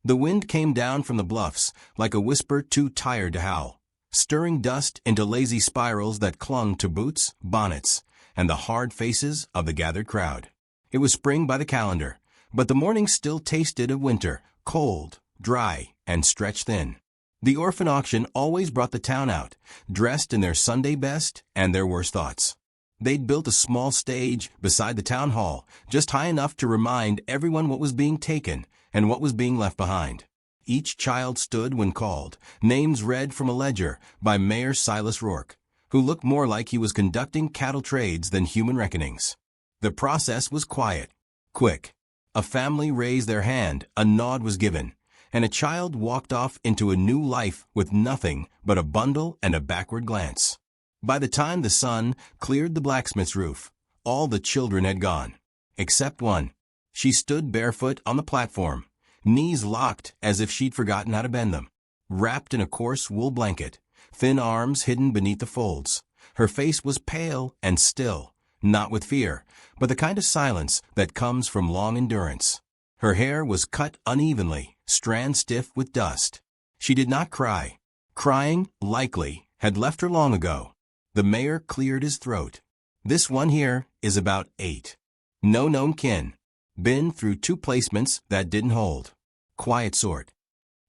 The wind came down from the bluffs like a whisper too tired to howl, stirring dust into lazy spirals that clung to boots, bonnets, and the hard faces of the gathered crowd. It was spring by the calendar, but the morning still tasted of winter, cold, dry, and stretched thin. The Orphan auction always brought the town out, dressed in their Sunday best and their worst thoughts. They'd built a small stage beside the town hall, just high enough to remind everyone what was being taken and what was being left behind. Each child stood when called, names read from a ledger by Mayor Silas Rourke, who looked more like he was conducting cattle trades than human reckonings. The process was quiet, quick. A family raised their hand, a nod was given, and a child walked off into a new life with nothing but a bundle and a backward glance. By the time the sun cleared the blacksmith's roof, all the children had gone, except one. She stood barefoot on the platform, knees locked as if she'd forgotten how to bend them. Wrapped in a coarse wool blanket, thin arms hidden beneath the folds, her face was pale and still, not with fear, but the kind of silence that comes from long endurance. Her hair was cut unevenly, strand stiff with dust. She did not cry. Crying, likely, had left her long ago. The mayor cleared his throat. This one here is about 8. No known kin. Been through 2 placements that didn't hold. Quiet sort.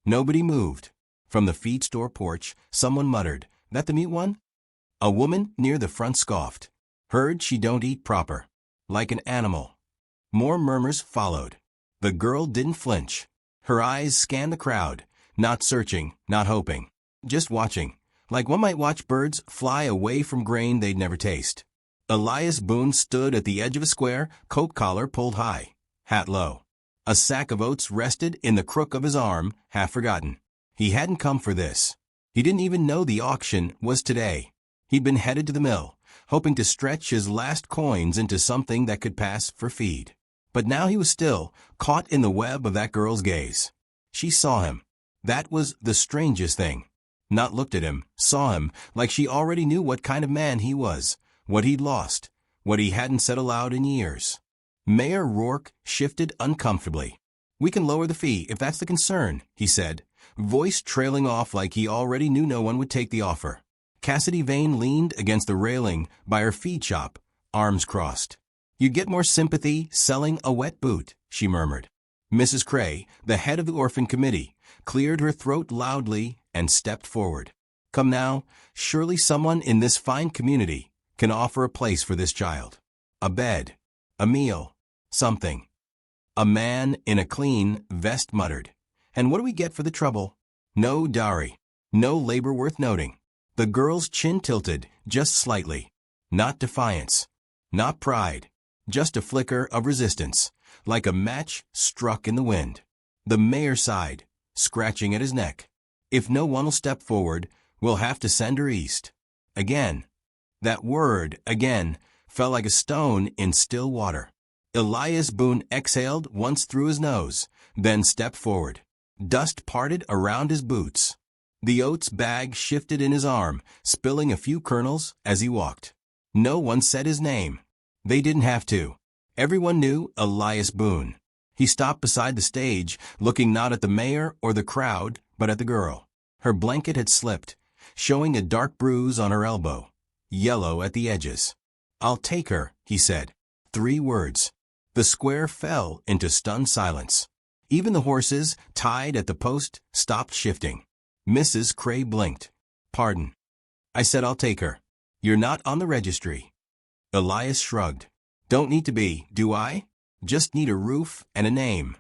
Nobody moved. From the feed store porch, someone muttered, "That the mute one?" A woman near the front scoffed. "Heard she don't eat proper. Like an animal." More murmurs followed. The girl didn't flinch. Her eyes scanned the crowd, not searching, not hoping, just watching, like one might watch birds fly away from grain they'd never taste. Elias Boone stood at the edge of a square, coat collar pulled high, hat low. A sack of oats rested in the crook of his arm, half forgotten. He hadn't come for this. He didn't even know the auction was today. He'd been headed to the mill, hoping to stretch his last coins into something that could pass for feed. But now he was still caught in the web of that girl's gaze. She saw him. That was the strangest thing. Not looked at him, saw him, like she already knew what kind of man he was, what he'd lost, what he hadn't said aloud in years. Mayor Rourke shifted uncomfortably. "We can lower the fee if that's the concern," he said, voice trailing off like he already knew no one would take the offer. Cassidy Vane leaned against the railing by her feed shop, arms crossed. "You'd get more sympathy selling a wet boot," she murmured. Mrs. Cray, the head of the Orphan Committee, cleared her throat loudly and stepped forward. "Come now, surely someone in this fine community can offer a place for this child. A bed, a meal, something." A man in a clean vest muttered, "And what do we get for the trouble?" "No dowry, no labor worth noting." The girl's chin tilted, just slightly. Not defiance, not pride, just a flicker of resistance, like a match struck in the wind. The mayor sighed, scratching at his neck. "If no one will step forward, we'll have to send her east." Again. That word, again, fell like a stone in still water. Elias Boone exhaled once through his nose, then stepped forward. Dust parted around his boots. The oats bag shifted in his arm, spilling a few kernels as he walked. No one said his name. They didn't have to. Everyone knew Elias Boone. He stopped beside the stage, looking not at the mayor or the crowd, but at the girl. Her blanket had slipped, showing a dark bruise on her elbow, yellow at the edges. "I'll take her," he said. 3 words. The square fell into stunned silence. Even the horses, tied at the post, stopped shifting. Mrs. Cray blinked. "Pardon." "I said I'll take her. You're not on the registry." Elias shrugged. "Don't need to be, do I? Just need a roof and a name."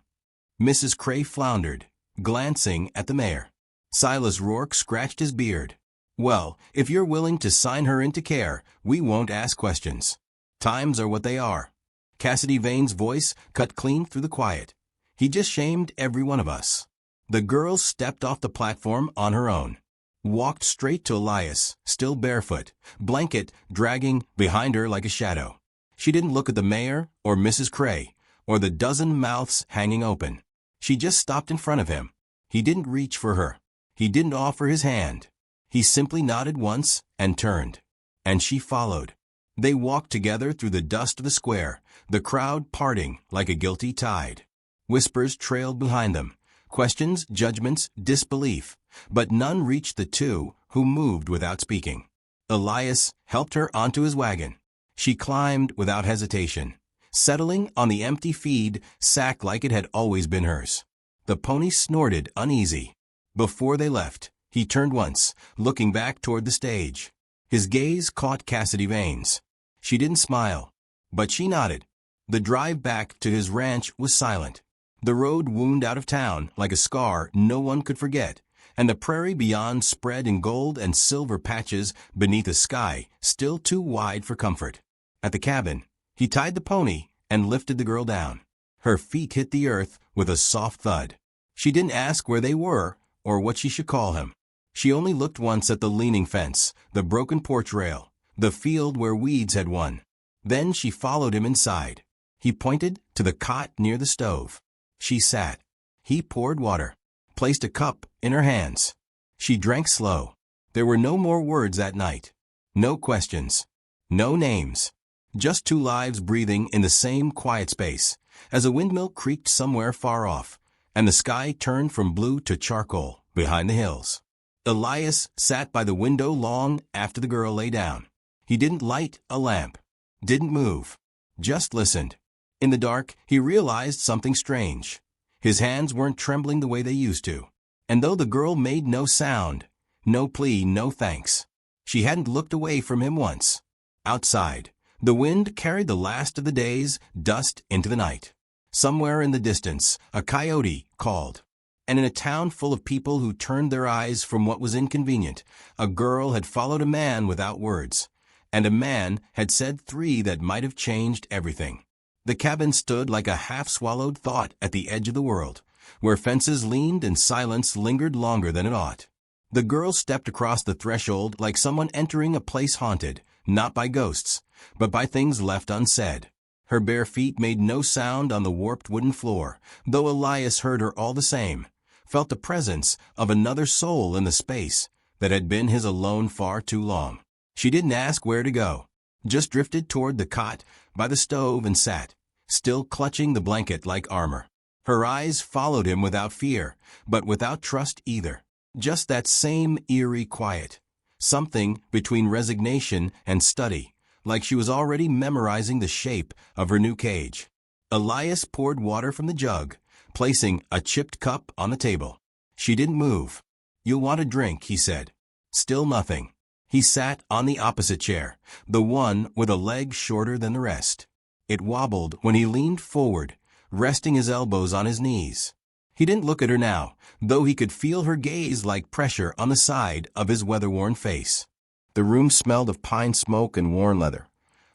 Mrs. Cray floundered, glancing at the mayor. Silas Rourke scratched his beard. "Well, if you're willing to sign her into care, we won't ask questions. Times are what they are." Cassidy Vane's voice cut clean through the quiet. "He just shamed every one of us." The girl stepped off the platform on her own. Walked straight to Elias, still barefoot, blanket dragging behind her like a shadow. She didn't look at the mayor or Mrs. Cray or the dozen mouths hanging open. She just stopped in front of him. He didn't reach for her. He didn't offer his hand. He simply nodded once and turned. And she followed. They walked together through the dust of the square, the crowd parting like a guilty tide. Whispers trailed behind them, Questions, judgments, disbelief, but none reached the two who moved without speaking. Elias helped her onto his wagon. She climbed without hesitation, settling on the empty feed sack like it had always been hers. The pony snorted uneasy. Before they left, he turned once, looking back toward the stage. His gaze caught Cassidy Vane's. She didn't smile, but she nodded. The drive back to his ranch was silent. The road wound out of town like a scar no one could forget, and the prairie beyond spread in gold and silver patches beneath a sky still too wide for comfort. At the cabin, he tied the pony and lifted the girl down. Her feet hit the earth with a soft thud. She didn't ask where they were or what she should call him. She only looked once at the leaning fence, the broken porch rail, the field where weeds had won. Then she followed him inside. He pointed to the cot near the stove. She sat. He poured water, placed a cup in her hands. She drank slow. There were no more words that night. No questions. No names. Just two lives breathing in the same quiet space, as a windmill creaked somewhere far off, and the sky turned from blue to charcoal behind the hills. Elias sat by the window long after the girl lay down. He didn't light a lamp, didn't move, just listened. In the dark, he realized something strange. His hands weren't trembling the way they used to. And though the girl made no sound, no plea, no thanks, she hadn't looked away from him once. Outside, the wind carried the last of the day's dust into the night. Somewhere in the distance, a coyote called. And in a town full of people who turned their eyes from what was inconvenient, a girl had followed a man without words, and a man had said three that might have changed everything. The cabin stood like a half-swallowed thought at the edge of the world, where fences leaned and silence lingered longer than it ought. The girl stepped across the threshold like someone entering a place haunted, not by ghosts, but by things left unsaid. Her bare feet made no sound on the warped wooden floor, though Elias heard her all the same, felt the presence of another soul in the space that had been his alone far too long. She didn't ask where to go, just drifted toward the cot by the stove and sat, still clutching the blanket like armor. Her eyes followed him without fear, but without trust either. Just that same eerie quiet. Something between resignation and study, like she was already memorizing the shape of her new cage. Elias poured water from the jug, placing a chipped cup on the table. She didn't move. "You'll want a drink," he said. Still nothing. He sat on the opposite chair, the one with a leg shorter than the rest. It wobbled when he leaned forward, resting his elbows on his knees. He didn't look at her now, though he could feel her gaze like pressure on the side of his weather-worn face. The room smelled of pine smoke and worn leather,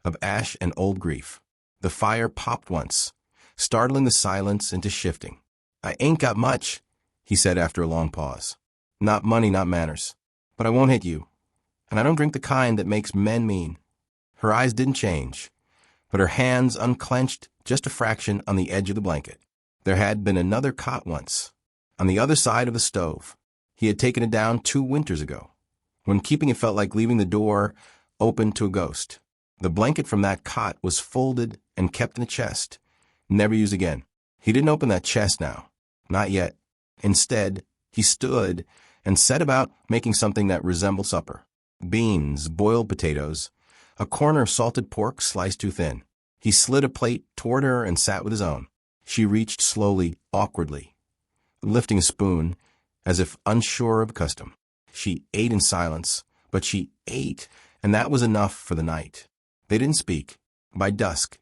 of ash and old grief. The fire popped once, startling the silence into shifting. "I ain't got much," he said after a long pause. "Not money, not manners. But I won't hit you. And I don't drink the kind that makes men mean." Her eyes didn't change, but her hands unclenched just a fraction on the edge of the blanket. There had been another cot once, on the other side of the stove. He had taken it down 2 winters ago, when keeping it felt like leaving the door open to a ghost. The blanket from that cot was folded and kept in a chest, never used again. He didn't open that chest now, not yet. Instead, he stood and set about making something that resembled supper. Beans, boiled potatoes, a corner of salted pork sliced too thin. He slid a plate toward her and sat with his own. She reached slowly, awkwardly, lifting a spoon, as if unsure of custom. She ate in silence, but she ate, and that was enough for the night. They didn't speak. By dusk,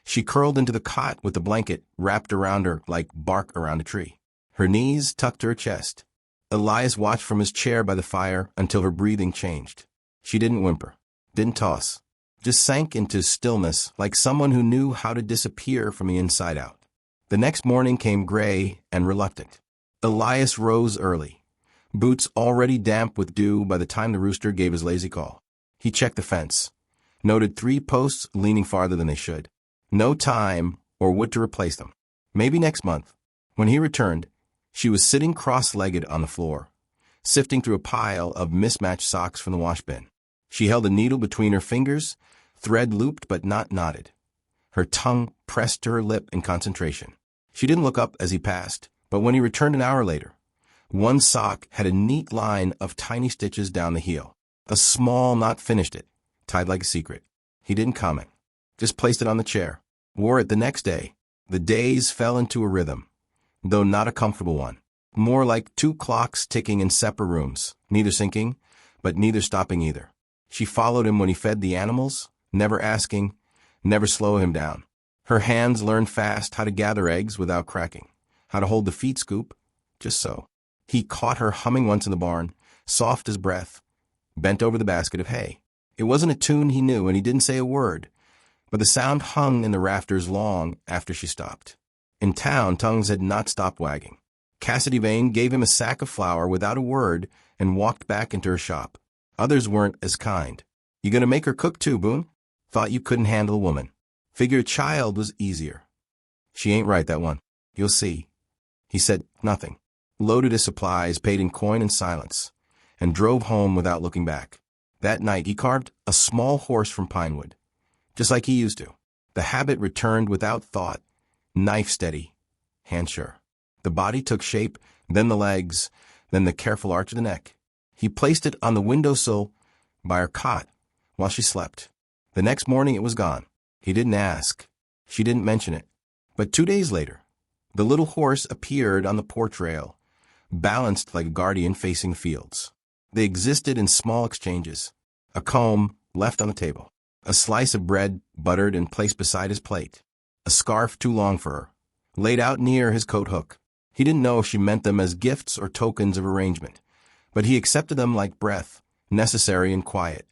she curled into the cot with the blanket wrapped around her like bark around a tree. Her knees tucked to her chest. Elias watched from his chair by the fire until her breathing changed. She didn't whimper, didn't toss, just sank into stillness like someone who knew how to disappear from the inside out. The next morning came gray and reluctant. Elias rose early, boots already damp with dew by the time the rooster gave his lazy call. He checked the fence, noted 3 posts leaning farther than they should. No time or wood to replace them. Maybe next month. When he returned, she was sitting cross-legged on the floor, sifting through a pile of mismatched socks from the wash bin. She held a needle between her fingers, thread looped but not knotted. Her tongue pressed to her lip in concentration. She didn't look up as he passed, But when he returned an hour later, one sock had a neat line of tiny stitches down the heel. A small knot finished it, tied like a secret. He didn't comment, just placed it on the chair. Wore it the next day. The days fell into a rhythm, though not a comfortable one. More like two clocks ticking in separate rooms, neither syncing, but neither stopping either. She followed him when he fed the animals, never asking, never slow him down. Her hands learned fast how to gather eggs without cracking, how to hold the feed scoop, just so. He caught her humming once in the barn, soft as breath, bent over the basket of hay. It wasn't a tune he knew, and he didn't say a word, but the sound hung in the rafters long after she stopped. In town, tongues had not stopped wagging. Cassidy Vane gave him a sack of flour without a word and walked back into her shop. Others weren't as kind. "You gonna make her cook too, Boone? Thought you couldn't handle a woman. Figure a child was easier." "She ain't right, that one. You'll see." He said nothing, loaded his supplies, paid in coin and silence, and drove home without looking back. That night he carved a small horse from pine wood, just like he used to. The habit returned without thought, knife steady, hand sure. The body took shape, then the legs, then the careful arch of the neck. He placed it on the windowsill by her cot while she slept. The next morning it was gone. He didn't ask. She didn't mention it. But 2 days later, the little horse appeared on the porch rail, balanced like a guardian facing the fields. They existed in small exchanges. A comb left on the table. A slice of bread buttered and placed beside his plate. A scarf too long for her, laid out near his coat hook. He didn't know if she meant them as gifts or tokens of arrangement, but he accepted them like breath, necessary and quiet.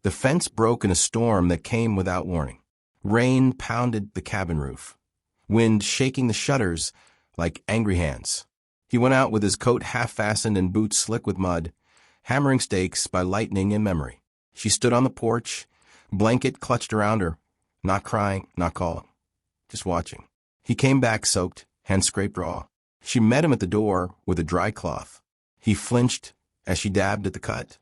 The fence broke in a storm that came without warning. Rain pounded the cabin roof, wind shaking the shutters like angry hands. He went out with his coat half-fastened and boots slick with mud, hammering stakes by lightning and memory. She stood on the porch, blanket clutched around her, not crying, not calling, just watching. He came back soaked, hands scraped raw. She met him at the door with a dry cloth. He flinched as she dabbed at the cut,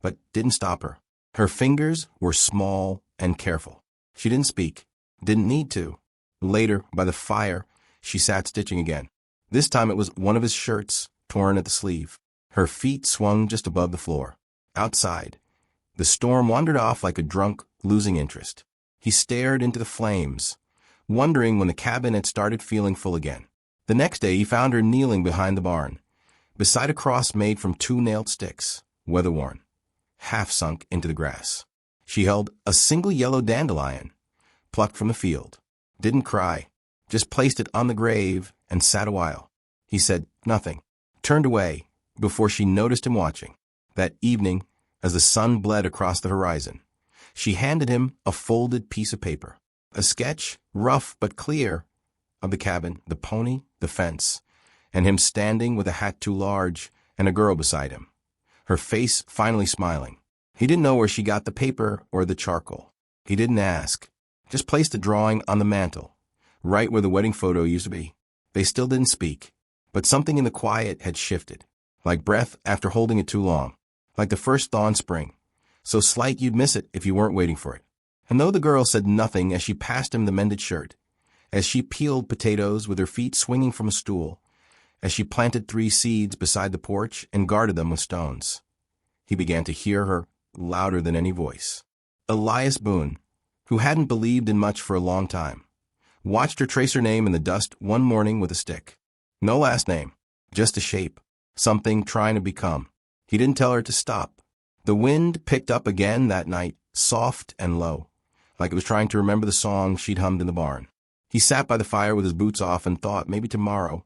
but didn't stop her. Her fingers were small and careful. She didn't speak, didn't need to. Later, by the fire, she sat stitching again. This time it was one of his shirts, torn at the sleeve. Her feet swung just above the floor. Outside, the storm wandered off like a drunk, losing interest. He stared into the flames, wondering when the cabin had started feeling full again. The next day he found her kneeling behind the barn, beside a cross made from 2 nailed sticks, weather-worn, half sunk into the grass. She held a single yellow dandelion, plucked from the field. Didn't cry, just placed it on the grave and sat a while. He said nothing, turned away before she noticed him watching. That evening, as the sun bled across the horizon, she handed him a folded piece of paper, a sketch, rough but clear, of the cabin, the pony, the fence, and him standing with a hat too large and a girl beside him, her face finally smiling. He didn't know where she got the paper or the charcoal. He didn't ask, just placed the drawing on the mantel, right where the wedding photo used to be. They still didn't speak, but something in the quiet had shifted, like breath after holding it too long, like the first thaw in spring, so slight you'd miss it if you weren't waiting for it. And though the girl said nothing as she passed him the mended shirt, as she peeled potatoes with her feet swinging from a stool, as she planted 3 seeds beside the porch and guarded them with stones, he began to hear her louder than any voice. Elias Boone, who hadn't believed in much for a long time, watched her trace her name in the dust one morning with a stick. No last name, just a shape, something trying to become. He didn't tell her to stop. The wind picked up again that night, soft and low, like it was trying to remember the song she'd hummed in the barn. He sat by the fire with his boots off and thought, maybe tomorrow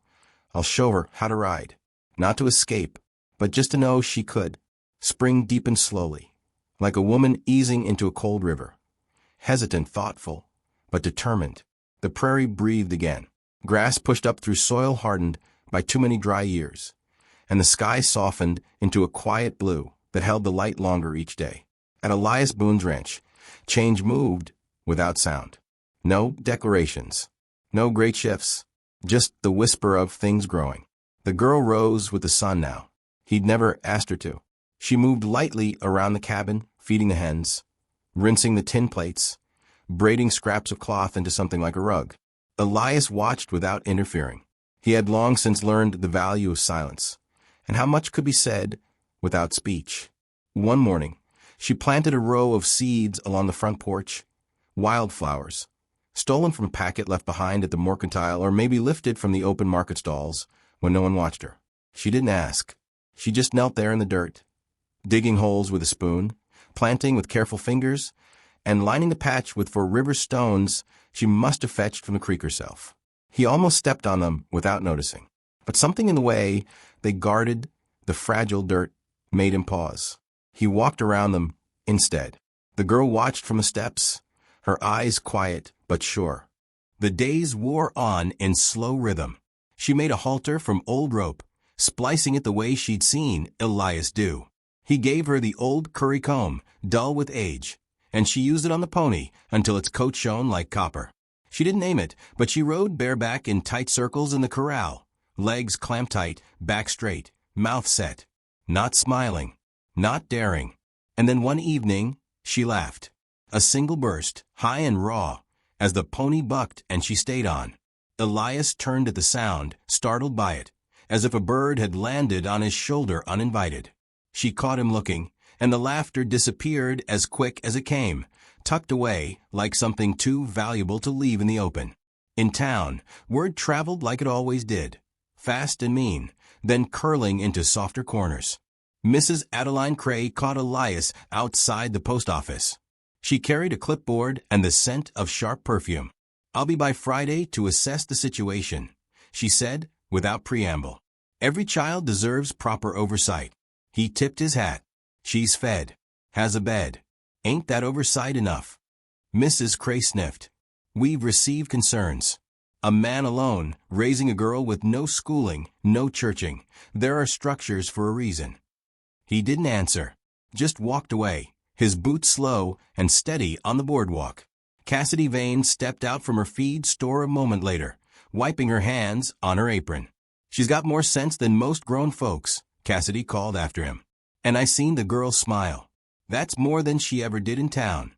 I'll show her how to ride. Not to escape, but just to know she could. Spring deepened slowly, like a woman easing into a cold river. Hesitant, thoughtful, but determined. The prairie breathed again. Grass pushed up through soil hardened by too many dry years, and the sky softened into a quiet blue that held the light longer each day. At Elias Boone's ranch, change moved without sound. No declarations, no great shifts, just the whisper of things growing. The girl rose with the sun now. He'd never asked her to. She moved lightly around the cabin, feeding the hens, rinsing the tin plates, braiding scraps of cloth into something like a rug. Elias watched without interfering. He had long since learned the value of silence, and how much could be said without speech. One morning, she planted a row of seeds along the front porch, wildflowers, stolen from a packet left behind at the mercantile or maybe lifted from the open market stalls when no one watched her. She didn't ask. She just knelt there in the dirt, digging holes with a spoon, planting with careful fingers, and lining the patch with 4 river stones she must have fetched from the creek herself. He almost stepped on them without noticing, but something in the way they guarded the fragile dirt made him pause. He walked around them instead. The girl watched from the steps, her eyes quiet but sure. The days wore on in slow rhythm. She made a halter from old rope, splicing it the way she'd seen Elias do. He gave her the old curry comb, dull with age, and she used it on the pony until its coat shone like copper. She didn't name it, but she rode bareback in tight circles in the corral, legs clamped tight, back straight, mouth set, not smiling, not daring. And then one evening, she laughed. A single burst, high and raw, as the pony bucked and she stayed on. Elias turned at the sound, startled by it, as if a bird had landed on his shoulder uninvited. She caught him looking, and the laughter disappeared as quick as it came, tucked away like something too valuable to leave in the open. In town, word traveled like it always did, fast and mean, then curling into softer corners. Mrs. Adeline Cray caught Elias outside the post office. She carried a clipboard and the scent of sharp perfume. "I'll be by Friday to assess the situation," she said without preamble. "Every child deserves proper oversight." He tipped his hat. "She's fed. Has a bed. Ain't that oversight enough?" Mrs. Cray sniffed. "We've received concerns. A man alone, raising a girl with no schooling, no churching. There are structures for a reason." He didn't answer, just walked away, his boots slow and steady on the boardwalk. Cassidy Vane stepped out from her feed store a moment later, wiping her hands on her apron. "She's got more sense than most grown folks," Cassidy called after him. "And I seen the girl smile. That's more than she ever did in town."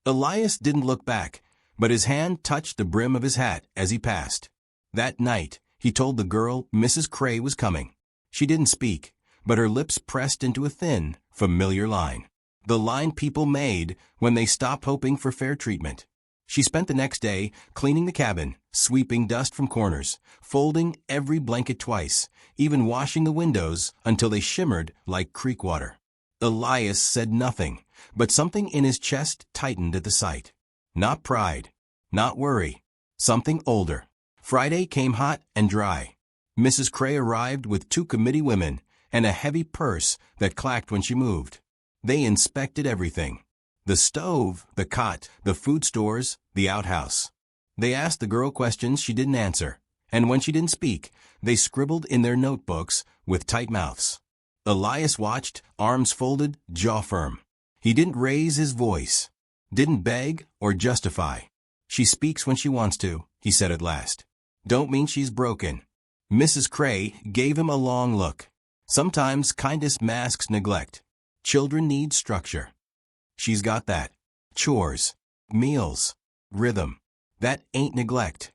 Elias didn't look back, but his hand touched the brim of his hat as he passed. That night, he told the girl Mrs. Cray was coming. She didn't speak, but her lips pressed into a thin, familiar line. The line people made when they stopped hoping for fair treatment. She spent the next day cleaning the cabin, sweeping dust from corners, folding every blanket twice, even washing the windows until they shimmered like creek water. Elias said nothing, but something in his chest tightened at the sight. Not pride, not worry, something older. Friday came hot and dry. Mrs. Cray arrived with 2 committee women and a heavy purse that clacked when she moved. They inspected everything. The stove, the cot, the food stores, the outhouse. They asked the girl questions she didn't answer, and when she didn't speak, they scribbled in their notebooks with tight mouths. Elias watched, arms folded, jaw firm. He didn't raise his voice, didn't beg or justify. "She speaks when she wants to," he said at last. "Don't mean she's broken." Mrs. Cray gave him a long look. Sometimes kindness masks neglect. Children need structure. She's got that. Chores, meals, rhythm. That ain't neglect.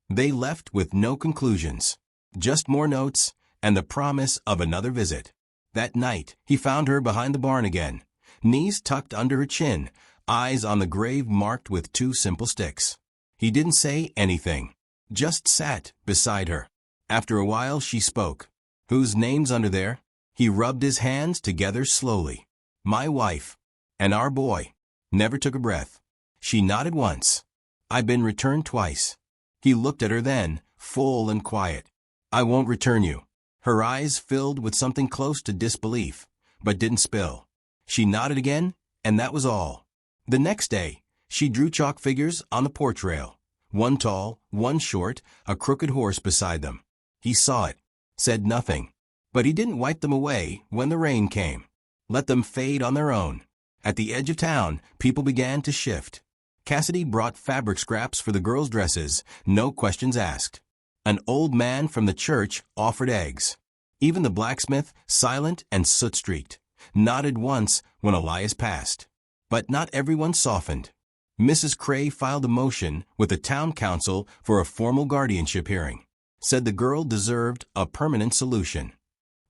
They left with no conclusions, just more notes and the promise of another visit. That night, he found her behind the barn again, knees tucked under her chin, eyes on the grave marked with 2 simple sticks. He didn't say anything, just sat beside her. After a while, she spoke. "Whose name's under there?" He rubbed his hands together slowly. "My wife. And our boy." Never took a breath. She nodded once. "I've been returned twice." He looked at her then, full and quiet. "I won't return you." Her eyes filled with something close to disbelief, but didn't spill. She nodded again, and that was all. The next day, she drew chalk figures on the porch rail. One tall, one short, a crooked horse beside them. He saw it, said nothing. But he didn't wipe them away when the rain came. Let them fade on their own. At the edge of town, people began to shift. Cassidy brought fabric scraps for the girls' dresses, no questions asked. An old man from the church offered eggs. Even the blacksmith, silent and soot-streaked, nodded once when Elias passed. But not everyone softened. Mrs. Cray filed a motion with the town council for a formal guardianship hearing. said the girl deserved a permanent solution.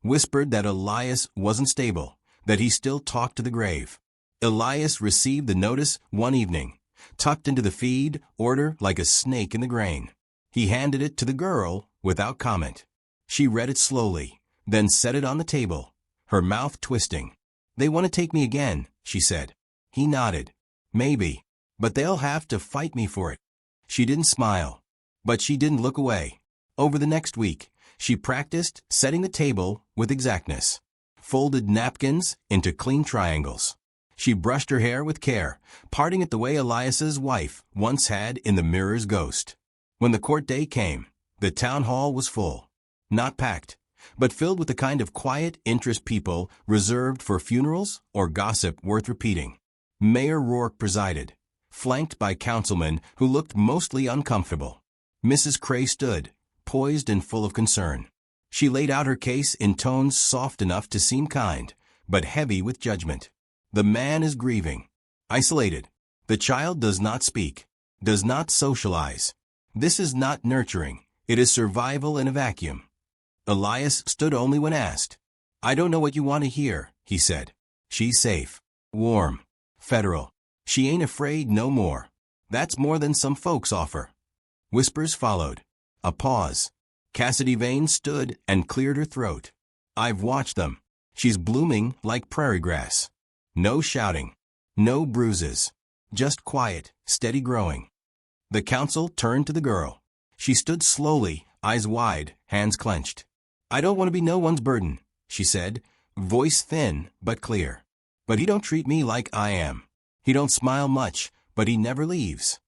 Whispered that Elias wasn't stable, that he still talked to the grave. Elias received the notice one evening, tucked into the feed order like a snake in the grain. He handed it to the girl without comment. She read it slowly, then set it on the table, her mouth twisting. "They want to take me again," she said. He nodded. "Maybe, but they'll have to fight me for it." She didn't smile, but she didn't look away. Over the next week, she practiced setting the table with exactness, folded napkins into clean triangles. She brushed her hair with care, parting it the way Elias's wife once had in The Mirror's Ghost. When the court day came, the town hall was full. Not packed, but filled with the kind of quiet interest people reserved for funerals or gossip worth repeating. Mayor Rourke presided, flanked by councilmen who looked mostly uncomfortable. Mrs. Cray stood, poised and full of concern. She laid out her case in tones soft enough to seem kind, but heavy with judgment. The man is grieving, isolated. The child does not speak, does not socialize. This is not nurturing, it is survival in a vacuum. Elias stood only when asked. "I don't know what you want to hear," he said. "She's safe, warm, federal. She ain't afraid no more. That's more than some folks offer." Whispers followed. A pause. Cassidy Vane stood and cleared her throat. "I've watched them. She's blooming like prairie grass. No shouting, no bruises, just quiet, steady growing." The council turned to the girl. She stood slowly, eyes wide, hands clenched. "I don't want to be no one's burden," she said, voice thin but clear. "But he don't treat me like I am. He don't smile much, but he never leaves."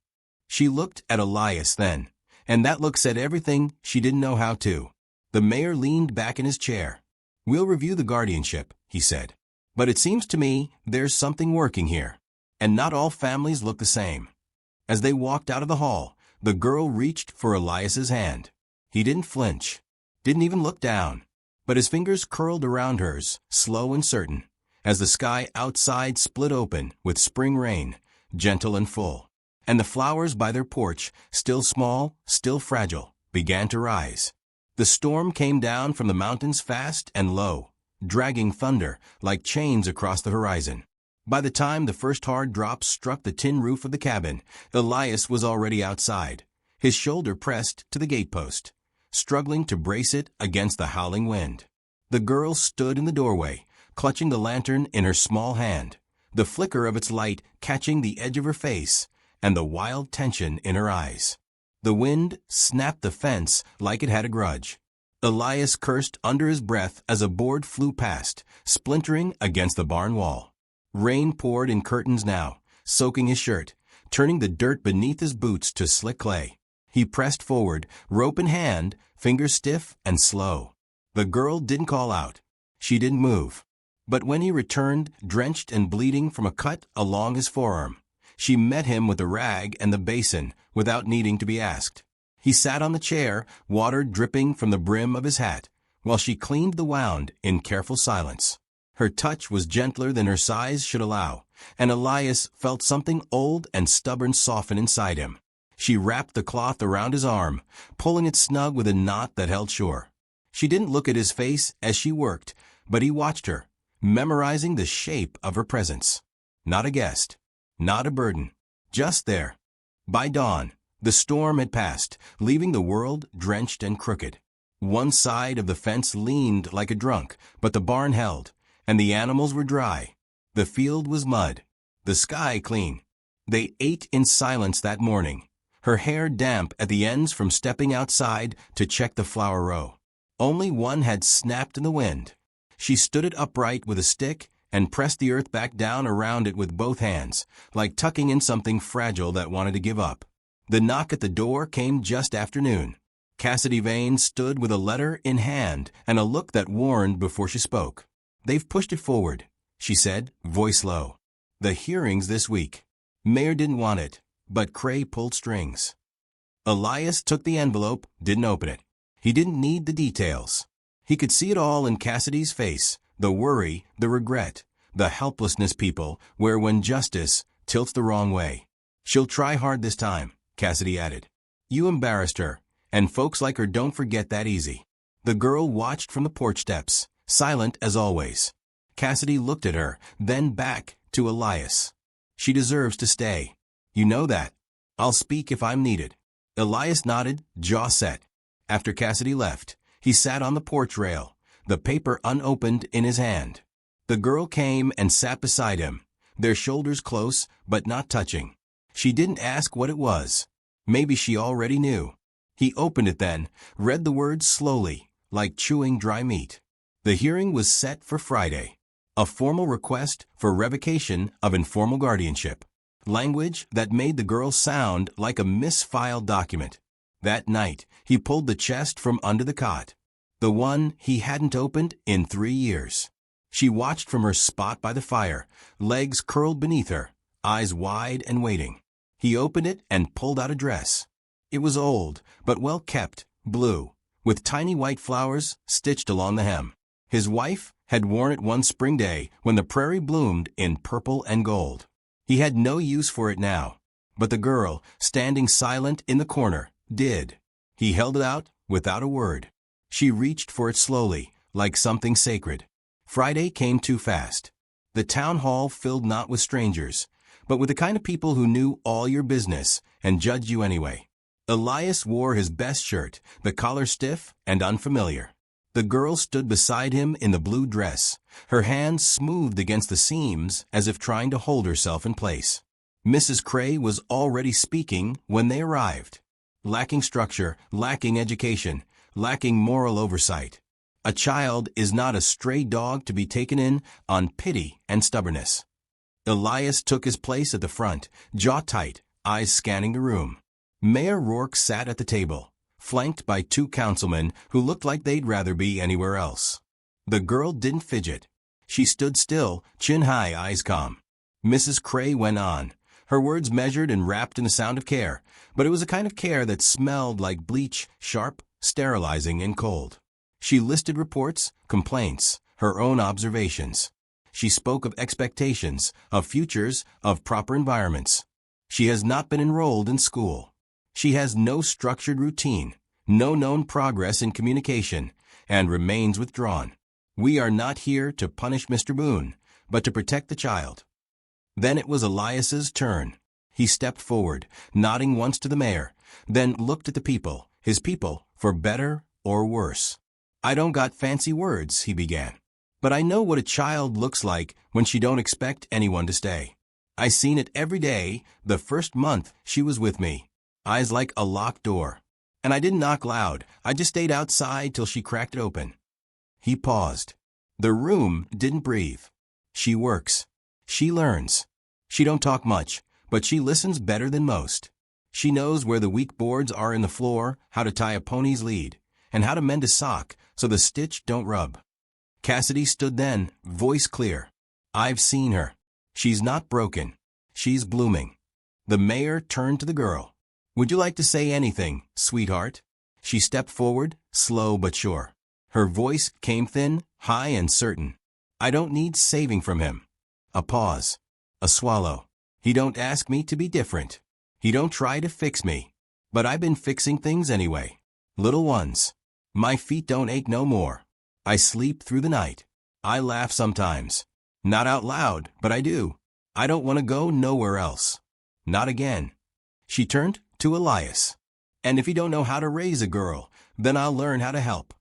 She looked at Elias then, and that look said everything she didn't know how to. The mayor leaned back in his chair. "We'll review the guardianship," he said. "But it seems to me there's something working here. And not all families look the same." As they walked out of the hall, the girl reached for Elias's hand. He didn't flinch, didn't even look down, but his fingers curled around hers, slow and certain, as the sky outside split open with spring rain, gentle and full, and the flowers by their porch, still small, still fragile, began to rise. The storm came down from the mountains fast and low, dragging thunder like chains across the horizon. By the time the first hard drops struck the tin roof of the cabin, Elias was already outside, his shoulder pressed to the gatepost, struggling to brace it against the howling wind. The girl stood in the doorway, clutching the lantern in her small hand, the flicker of its light catching the edge of her face and the wild tension in her eyes. The wind snapped the fence like it had a grudge. Elias cursed under his breath as a board flew past, splintering against the barn wall. Rain poured in curtains now, soaking his shirt, turning the dirt beneath his boots to slick clay. He pressed forward, rope in hand, fingers stiff and slow. The girl didn't call out. She didn't move. But when he returned, drenched and bleeding from a cut along his forearm, she met him with the rag and the basin without needing to be asked. He sat on the chair, water dripping from the brim of his hat, while she cleaned the wound in careful silence. Her touch was gentler than her size should allow, and Elias felt something old and stubborn soften inside him. She wrapped the cloth around his arm, pulling it snug with a knot that held sure. She didn't look at his face as she worked, but he watched her, memorizing the shape of her presence. Not a guest, not a burden, just there. By dawn, the storm had passed, leaving the world drenched and crooked. One side of the fence leaned like a drunk, but the barn held, and the animals were dry. The field was mud, the sky clean. They ate in silence that morning, her hair damp at the ends from stepping outside to check the flower row. Only one had snapped in the wind. She stood it upright with a stick and pressed the earth back down around it with both hands, like tucking in something fragile that wanted to give up. The knock at the door came just after noon. Cassidy Vane stood with a letter in hand and a look that warned before she spoke. "They've pushed it forward," she said, voice low. "The hearings this week. Mayor didn't want it, but Cray pulled strings." Elias took the envelope, didn't open it. He didn't need the details. He could see it all in Cassidy's face, the worry, the regret, the helplessness people wear when justice tilts the wrong way. "She'll try hard this time," Cassidy added. "You embarrassed her, And folks like her don't forget that easy. The girl watched from the porch steps, silent as always. Cassidy looked at her, then back to Elias. She deserves to stay. You know that. I'll speak if I'm needed. Elias nodded, jaw set. After Cassidy left, he sat on the porch rail, the paper unopened in his hand. The girl came and sat beside him, their shoulders close but not touching. She didn't ask what it was. Maybe she already knew. He opened it then, read the words slowly, like chewing dry meat. The hearing was set for Friday. A formal request for revocation of informal guardianship. Language that made the girl sound like a misfiled document. That night, he pulled the chest from under the cot. The one he hadn't opened in 3 years. She watched from her spot by the fire, legs curled beneath her, eyes wide and waiting. He opened it and pulled out a dress. It was old, but well kept, blue, with tiny white flowers stitched along the hem. His wife had worn it one spring day when the prairie bloomed in purple and gold. He had no use for it now, but the girl, standing silent in the corner, did. He held it out without a word. She reached for it slowly, like something sacred. Friday came too fast. The town hall filled not with strangers, but with the kind of people who knew all your business and judged you anyway. Elias wore his best shirt, the collar stiff and unfamiliar. The girl stood beside him in the blue dress, her hands smoothed against the seams as if trying to hold herself in place. Mrs. Cray was already speaking when they arrived. Lacking structure, lacking education, lacking moral oversight. A child is not a stray dog to be taken in on pity and stubbornness. Elias took his place at the front, jaw tight, eyes scanning the room. Mayor Rourke sat at the table, flanked by 2 councilmen who looked like they'd rather be anywhere else. The girl didn't fidget. She stood still, chin high, eyes calm. Mrs. Cray went on, her words measured and wrapped in the sound of care, but it was a kind of care that smelled like bleach, sharp, sterilizing, and cold. She listed reports, complaints, her own observations. She spoke of expectations, of futures, of proper environments. She has not been enrolled in school. She has no structured routine, no known progress in communication, and remains withdrawn. We are not here to punish Mr. Boone, but to protect the child. Then it was Elias's turn. He stepped forward, nodding once to the mayor, then looked at the people, his people, for better or worse. I don't got fancy words, he began. But I know what a child looks like when she don't expect anyone to stay. I seen it every day the first month she was with me. Eyes like a locked door. And I didn't knock loud. I just stayed outside till she cracked it open. He paused. The room didn't breathe. She works. She learns. She don't talk much, but she listens better than most. She knows where the weak boards are in the floor, how to tie a pony's lead, and how to mend a sock so the stitch don't rub. Cassidy stood then, voice clear. I've seen her. She's not broken. She's blooming. The mayor turned to the girl. Would you like to say anything, sweetheart? She stepped forward, slow but sure. Her voice came thin, high and certain. I don't need saving from him. A pause. A swallow. He don't ask me to be different. He don't try to fix me. But I've been fixing things anyway. Little ones. My feet don't ache no more. I sleep through the night. I laugh sometimes. Not out loud, but I do. I don't want to go nowhere else. Not again. She turned to Elias. And if you don't know how to raise a girl, then I'll learn how to help.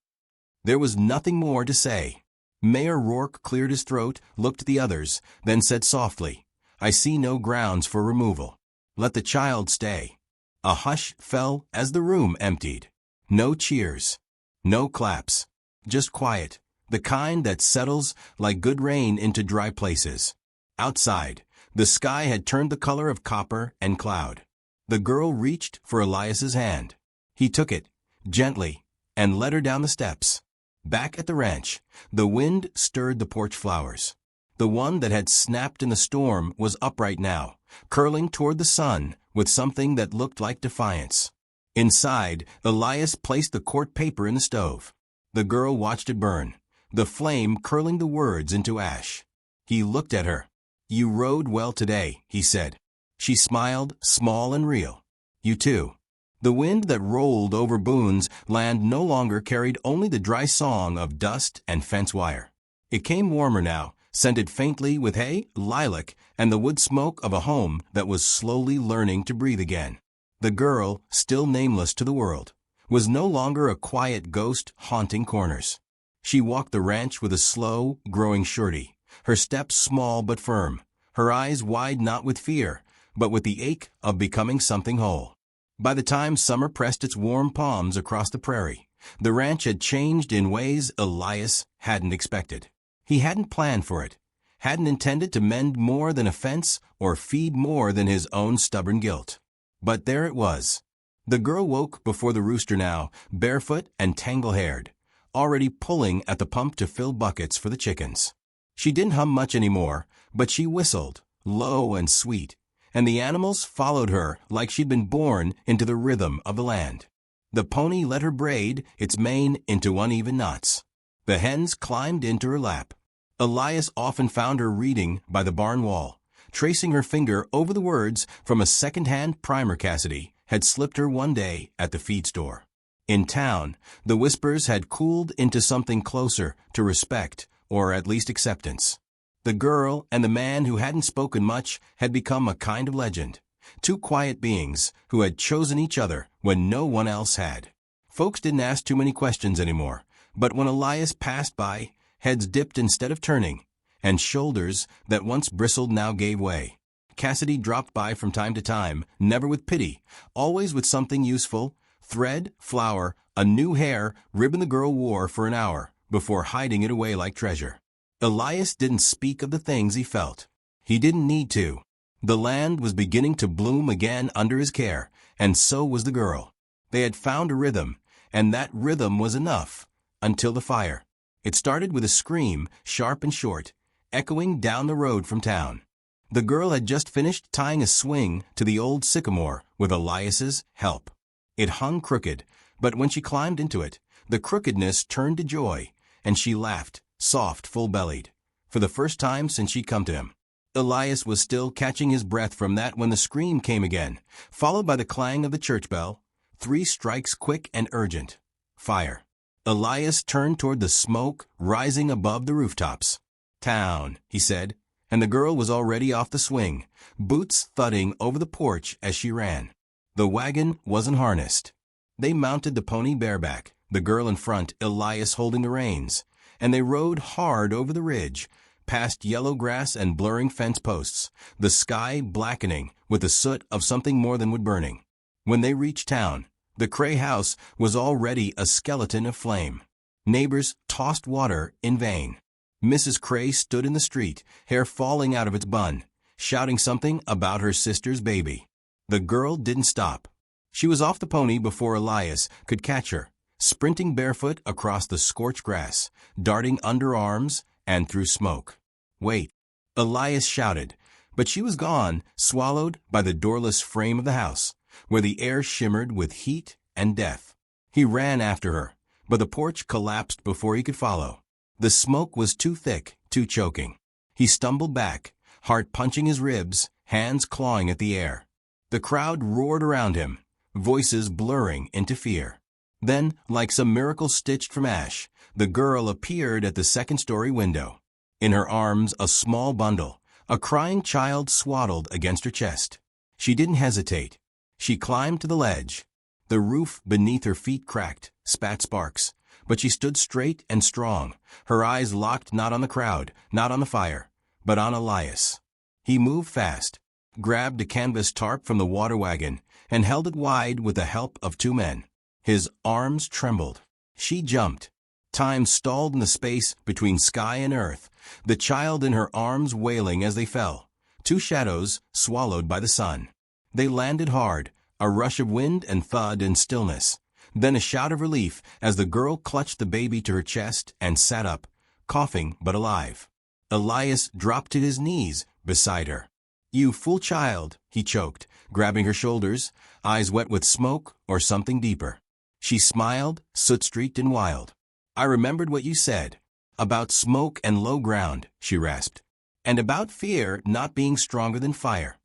There was nothing more to say. Mayor Rourke cleared his throat, looked at the others, then said softly, I see no grounds for removal. Let the child stay. A hush fell as the room emptied. No cheers. No claps. Just quiet, the kind that settles like good rain into dry places. Outside, the sky had turned the color of copper and cloud. The girl reached for Elias's hand. He took it, gently, and led her down the steps. Back at the ranch, the wind stirred the porch flowers. The one that had snapped in the storm was upright now, curling toward the sun with something that looked like defiance. Inside, Elias placed the court paper in the stove. The girl watched it burn, the flame curling the words into ash. He looked at her. You rode well today, he said. She smiled, small and real. You too. The wind that rolled over Boone's land no longer carried only the dry song of dust and fence wire. It came warmer now, scented faintly with hay, lilac, and the wood smoke of a home that was slowly learning to breathe again. The girl, still nameless to the world, was no longer a quiet ghost haunting corners. She walked the ranch with a slow, growing surety, her steps small but firm, her eyes wide not with fear, but with the ache of becoming something whole. By the time summer pressed its warm palms across the prairie, the ranch had changed in ways Elias hadn't expected. He hadn't planned for it, hadn't intended to mend more than a fence or feed more than his own stubborn guilt. But there it was. The girl woke before the rooster now, barefoot and tangle-haired, already pulling at the pump to fill buckets for the chickens. She didn't hum much anymore, but she whistled, low and sweet, and the animals followed her like she'd been born into the rhythm of the land. The pony let her braid its mane into uneven knots. The hens climbed into her lap. Elias often found her reading by the barn wall, tracing her finger over the words from a second-hand primer Cassidy had slipped her one day at the feed store. In town, the whispers had cooled into something closer to respect, or at least acceptance. The girl and the man who hadn't spoken much had become a kind of legend, two quiet beings who had chosen each other when no one else had. Folks didn't ask too many questions anymore, but when Elias passed by, heads dipped instead of turning, and shoulders that once bristled now gave way. Cassidy dropped by from time to time, never with pity, always with something useful, thread, flower, a new hair ribbon the girl wore for an hour, before hiding it away like treasure. Elias didn't speak of the things he felt. He didn't need to. The land was beginning to bloom again under his care, and so was the girl. They had found a rhythm, and that rhythm was enough, until the fire. It started with a scream, sharp and short, echoing down the road from town. The girl had just finished tying a swing to the old sycamore with Elias's help. It hung crooked, but when she climbed into it, the crookedness turned to joy, and she laughed, soft, full-bellied, for the first time since she'd come to him. Elias was still catching his breath from that when the scream came again, followed by the clang of the church bell, 3 strikes quick and urgent. Fire. Elias turned toward the smoke rising above the rooftops. "Town," he said, and the girl was already off the swing, boots thudding over the porch as she ran. The wagon wasn't harnessed. They mounted the pony bareback, the girl in front, Elias holding the reins, and they rode hard over the ridge, past yellow grass and blurring fence posts, the sky blackening with the soot of something more than wood burning. When they reached town, the Cray house was already a skeleton of flame. Neighbors tossed water in vain. Mrs. Cray stood in the street, hair falling out of its bun, shouting something about her sister's baby. The girl didn't stop. She was off the pony before Elias could catch her, sprinting barefoot across the scorched grass, darting under arms and through smoke. "Wait!" Elias shouted, but she was gone, swallowed by the doorless frame of the house, where the air shimmered with heat and death. He ran after her, but the porch collapsed before he could follow. The smoke was too thick, too choking. He stumbled back, heart punching his ribs, hands clawing at the air. The crowd roared around him, voices blurring into fear. Then, like some miracle stitched from ash, the girl appeared at the second-story window. In her arms, a small bundle, a crying child swaddled against her chest. She didn't hesitate. She climbed to the ledge. The roof beneath her feet cracked, spat sparks, but she stood straight and strong, her eyes locked not on the crowd, not on the fire, but on Elias. He moved fast, grabbed a canvas tarp from the water wagon, and held it wide with the help of 2 men. His arms trembled. She jumped. Time stalled in the space between sky and earth, the child in her arms wailing as they fell, 2 shadows swallowed by the sun. They landed hard, a rush of wind and thud and stillness, then a shout of relief as the girl clutched the baby to her chest and sat up, coughing but alive. Elias dropped to his knees beside her. "You fool child," he choked, grabbing her shoulders, eyes wet with smoke or something deeper. She smiled, soot-streaked and wild. "I remembered what you said. About smoke and low ground," she rasped. "And about fear not being stronger than fire."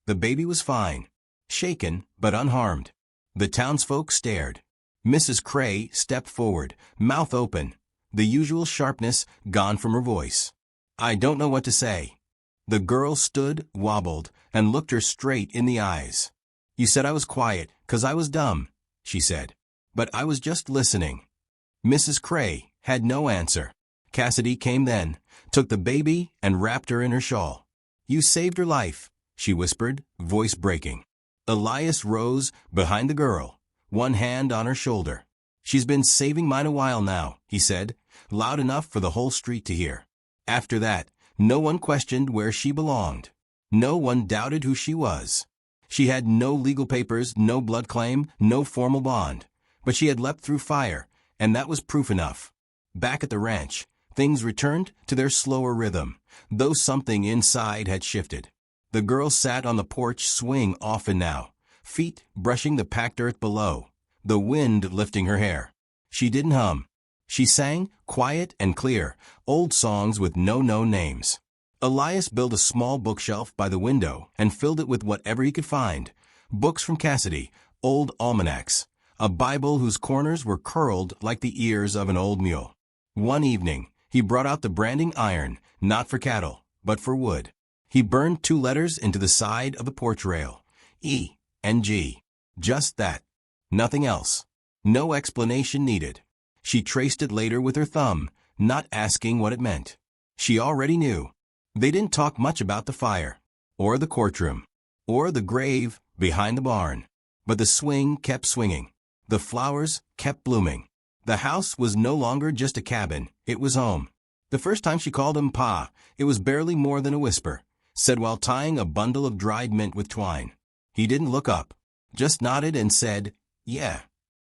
The baby was fine, shaken but unharmed. The townsfolk stared. Mrs. Cray stepped forward, mouth open, the usual sharpness gone from her voice. "I don't know what to say." The girl stood, wobbled, and looked her straight in the eyes. "You said I was quiet, 'cause I was dumb," she said. "But I was just listening." Mrs. Cray had no answer. Cassidy came then, took the baby, and wrapped her in her shawl. "You saved her life," she whispered, voice breaking. Elias rose behind the girl, one hand on her shoulder. "She's been saving mine a while now," he said, loud enough for the whole street to hear. After that, no one questioned where she belonged. No one doubted who she was. She had no legal papers, no blood claim, no formal bond. But she had leapt through fire, and that was proof enough. Back at the ranch, things returned to their slower rhythm, though something inside had shifted. The girl sat on the porch swing often now, feet brushing the packed earth below, the wind lifting her hair. She didn't hum. She sang, quiet and clear, old songs with no known names. Elias built a small bookshelf by the window and filled it with whatever he could find. Books from Cassidy, old almanacs, a Bible whose corners were curled like the ears of an old mule. One evening, he brought out the branding iron, not for cattle, but for wood. He burned 2 letters into the side of the porch rail, E and G. Just that. Nothing else. No explanation needed. She traced it later with her thumb, not asking what it meant. She already knew. They didn't talk much about the fire, or the courtroom, or the grave behind the barn. But the swing kept swinging. The flowers kept blooming. The house was no longer just a cabin, it was home. The first time she called him Pa, it was barely more than a whisper, said while tying a bundle of dried mint with twine. He didn't look up, just nodded and said, "Yeah."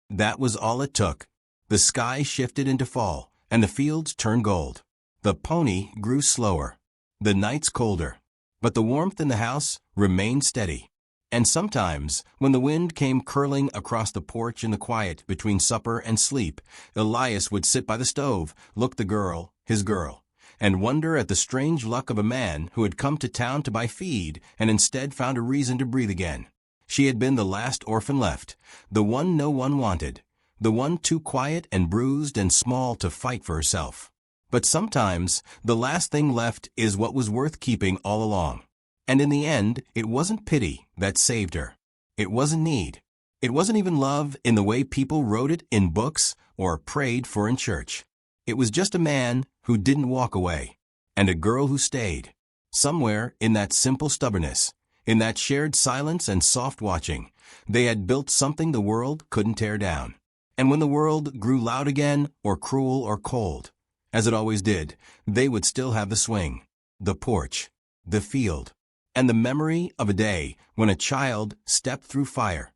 That was all it took. The sky shifted into fall, and the fields turned gold. The pony grew slower, the nights colder, but the warmth in the house remained steady. And sometimes, when the wind came curling across the porch in the quiet between supper and sleep, Elias would sit by the stove, look the girl, his girl, and wonder at the strange luck of a man who had come to town to buy feed and instead found a reason to breathe again. She had been the last orphan left, the one no one wanted, the one too quiet and bruised and small to fight for herself. But sometimes, the last thing left is what was worth keeping all along. And in the end, it wasn't pity that saved her. It wasn't need. It wasn't even love in the way people wrote it in books or prayed for in church. It was just a man who didn't walk away, and a girl who stayed. Somewhere in that simple stubbornness, in that shared silence and soft watching, they had built something the world couldn't tear down. And when the world grew loud again, or cruel or cold, as it always did, they would still have the swing, the porch, the field, and the memory of a day when a child stepped through fire,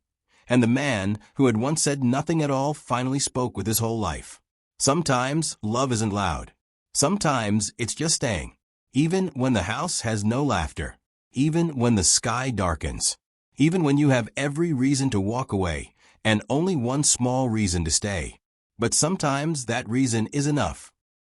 and the man who had once said nothing at all finally spoke with his whole life. Sometimes love isn't loud. Sometimes it's just staying, even when the house has no laughter, even when the sky darkens, even when you have every reason to walk away and only one small reason to stay. But sometimes that reason is enough.